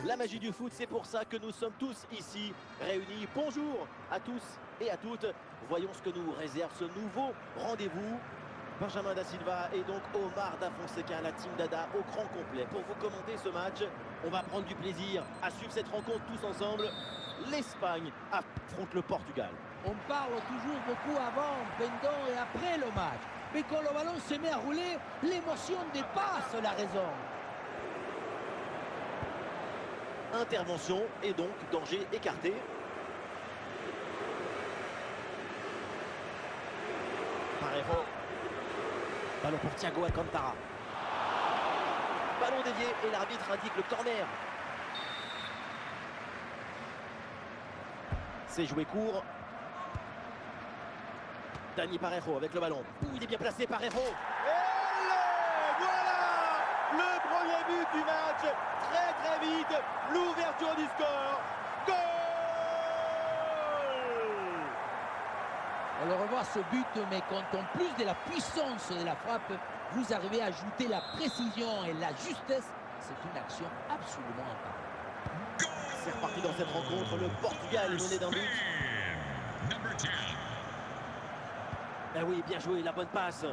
La magie du foot, c'est pour ça que nous sommes tous ici réunis. Bonjour à tous et à toutes. Voyons ce que nous réserve ce nouveau rendez-vous. Benjamin Da Silva et donc Omar Da Fonseca, la team Dada au grand complet. Pour vous commenter ce match, on va prendre du plaisir à suivre cette rencontre tous ensemble. L'Espagne affronte le Portugal. On parle toujours beaucoup avant, pendant et après le match. Mais quand le ballon se met à rouler, l'émotion dépasse la raison. Intervention et donc danger écarté. Parejo. Ballon pour Thiago Alcantara. Ballon dévié et l'arbitre indique le corner. C'est joué court. Dani Parejo avec le ballon. Il est bien placé, Parejo. Et voilà le premier but du match. Très vite, l'ouverture du score. Goal! On le revoit ce but, mais quand en plus de la puissance de la frappe, vous arrivez à ajouter la précision et la justesse, c'est une action absolument imparable. C'est reparti dans cette rencontre, le Portugal est mené d'un but. Ah oui, bien joué, la bonne passe.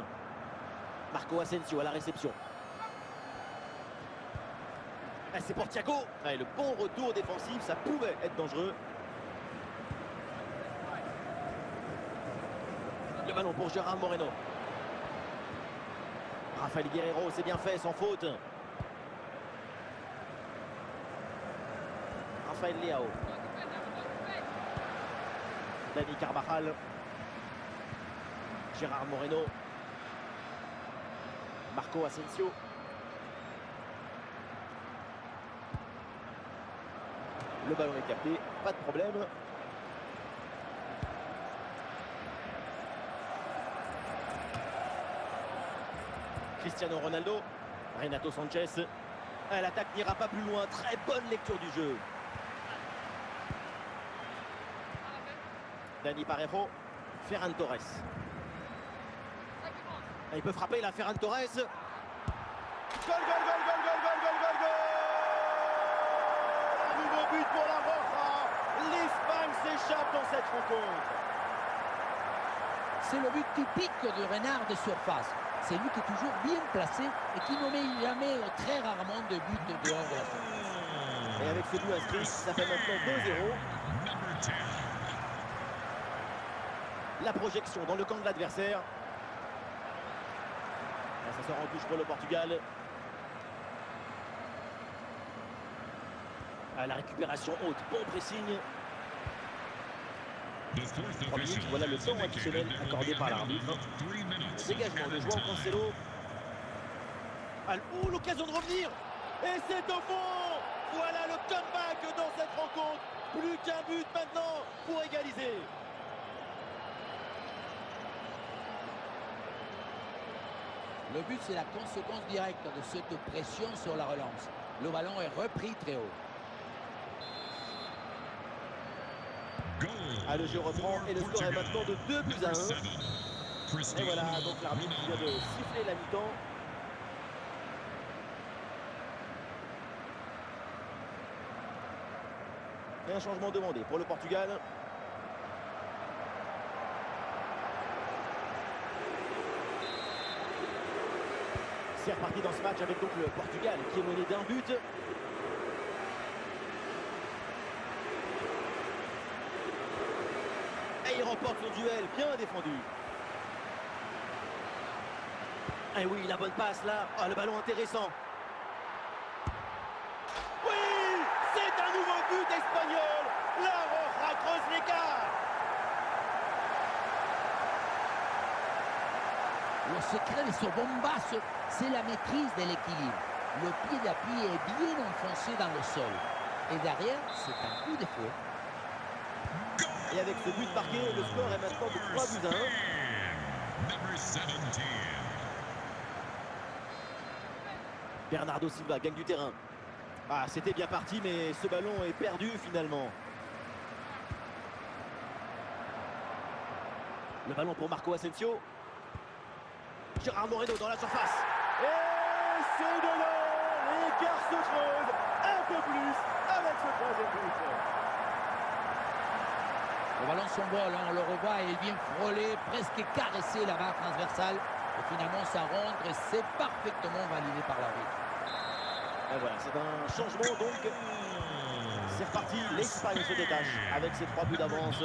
Marco Asensio à la réception. Ah, c'est pour Thiago. Ah, et le bon retour défensif, ça pouvait être dangereux. Le ballon pour Gérard Moreno. Rafael Guerreiro, c'est bien fait, sans faute. Rafael Leao. Dani Carvajal. Gérard Moreno. Marco Asensio. Le ballon est capté, pas de problème. Cristiano Ronaldo. Renato Sanchez. L'attaque n'ira pas plus loin. Très bonne lecture du jeu. Dani Parejo. Ferran Torres. Il peut frapper là, Ferran Torres. Goal, goal, goal, goal, goal, goal, goal, goal, goal. Un nouveau but pour la Roja. L'Espagne s'échappe dans cette rencontre. C'est le but typique du renard de surface. C'est lui qui est toujours bien placé et qui ne met jamais ou très rarement de but dehors de la surface. Et avec ce but inscrit, ça fait maintenant 2-0. La projection dans le camp de l'adversaire. Ça sort en touche pour le Portugal. La récupération haute, bon pressing. 3 minutes, voilà le temps additionnel accordé par l'arbitre. Dégagement de João Cancelo. Oh, l'occasion de revenir. Et c'est au fond. Voilà le comeback dans cette rencontre. Plus qu'un but maintenant pour égaliser. Le but, c'est la conséquence directe de cette pression sur la relance. Le ballon est repris très haut. Le jeu reprend et le score est maintenant de 2-1. Et voilà, donc l'arbitre vient de siffler la mi-temps. Et un changement demandé pour le Portugal. C'est reparti dans ce match avec donc le Portugal qui est mené d'un but. Et il remporte son duel, bien défendu. Et oui, la bonne passe là. Oh, le ballon intéressant. Oui, c'est un nouveau but espagnol. La Roja creuse l'écart. Le secret de ce bombasse, c'est la maîtrise de l'équilibre. Le pied d'appui est bien enfoncé dans le sol. Et derrière, c'est un coup de fouet. Et avec ce but marqué, le score est maintenant de 3-1. Bernardo Silva gagne du terrain. Ah, c'était bien parti, mais ce ballon est perdu finalement. Le ballon pour Marco Asensio. Gérard Moreno dans la surface. Et c'est dedans. l'écart se creuse un peu plus avec ce troisième but. Le ballon s'envole, on le revoit et il vient frôler, presque caresser la barre transversale. Et finalement, ça rentre et c'est parfaitement validé par l'arbitre. Et voilà, c'est un changement donc. C'est reparti, l'Espagne se détache avec ses 3 buts d'avance.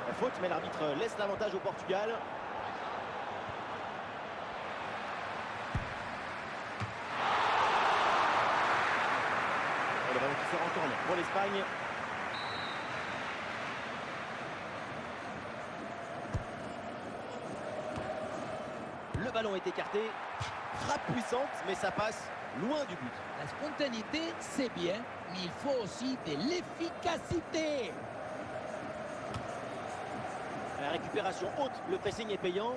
La faute, mais l'arbitre laisse l'avantage au Portugal. Et le ballon qui sort en corner pour l'Espagne. Le ballon est écarté. Frappe puissante, mais ça passe loin du but. La spontanéité, c'est bien, mais il faut aussi de l'efficacité. La récupération haute, le pressing est payant.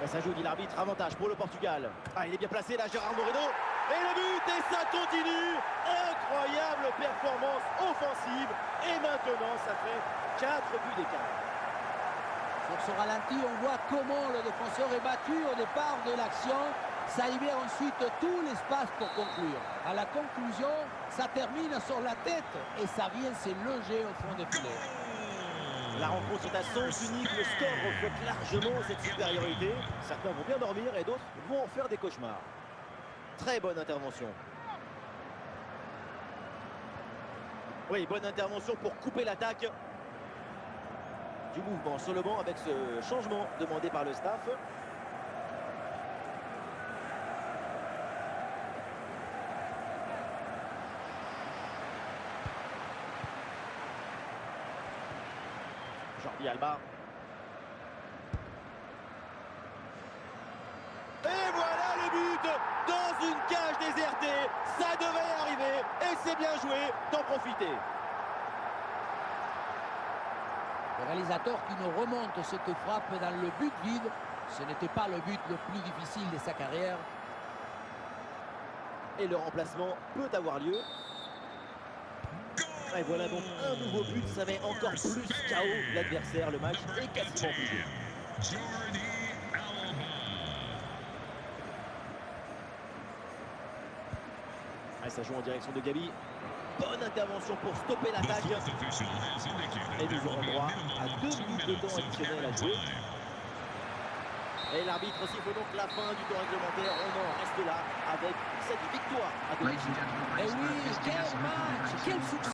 Ça joue, dit l'arbitre, avantage pour le Portugal. Ah, il est bien placé là, Gérard Moreno. Et le but, et ça continue. Incroyable performance offensive. Et maintenant, ça fait 4 buts d'écart. Sur ce ralenti, on voit comment le défenseur est battu au départ de l'action. Ça libère ensuite tout l'espace pour conclure. À la conclusion, ça termine sur la tête et ça vient se loger au fond des filets. La rencontre est à sens unique. Le score reflète largement cette supériorité. Certains vont bien dormir et d'autres vont en faire des cauchemars. Très bonne intervention. Oui, bonne intervention pour couper l'attaque. Du mouvement sur le banc avec ce changement demandé par le staff. Jordi Alba. Et voilà le but dans une cage désertée. Ça devait arriver et c'est bien joué d'en profiter. Le réalisateur qui nous remonte cette frappe dans le but vide, ce n'était pas le but le plus difficile de sa carrière. Et le remplacement peut avoir lieu. Et voilà donc un nouveau but, ça met encore plus KO l'adversaire. Le match est quasiment plié. Ça joue en direction de Gabi. Bonne intervention pour stopper l'attaque. Et nous aurons droit à 2 minutes de temps additionnel à jouer. Et l'arbitre siffle donc la fin du temps réglementaire. On en reste là avec cette victoire à domicile. Et oui, quel match, quel succès!